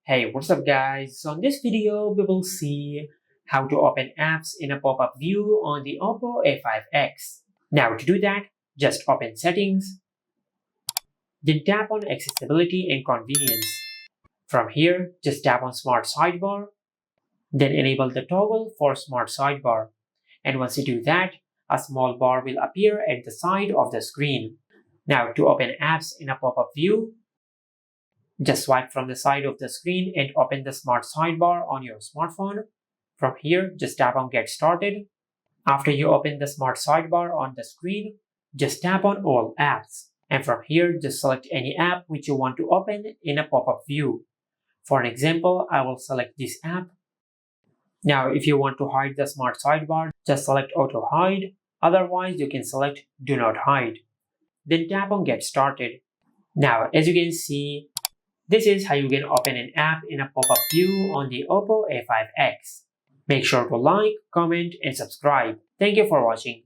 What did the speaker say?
Hey, what's up guys? So in this video, we will see how to open apps in a pop-up view on the Oppo A5x. Now to do that, just open Settings, then tap on Accessibility and Convenience. From here, just tap on Smart Sidebar, then enable the toggle for Smart Sidebar. And once you do that, a small bar will appear at the side of the screen. Now to open apps in a pop-up view, just swipe from the side of the screen and open the Smart Sidebar on your smartphone. From here, just tap on Get Started. After you open the Smart Sidebar on the screen, just tap on All Apps. And from here, just select any app which you want to open in a pop-up view. For an example, I will select this app. Now, if you want to hide the Smart Sidebar, just select Auto Hide. Otherwise, you can select Do Not Hide. Then tap on Get Started. Now, as you can see, this is how you can open an app in a pop-up view on the Oppo A5x. Make sure to like, comment, and subscribe. Thank you for watching.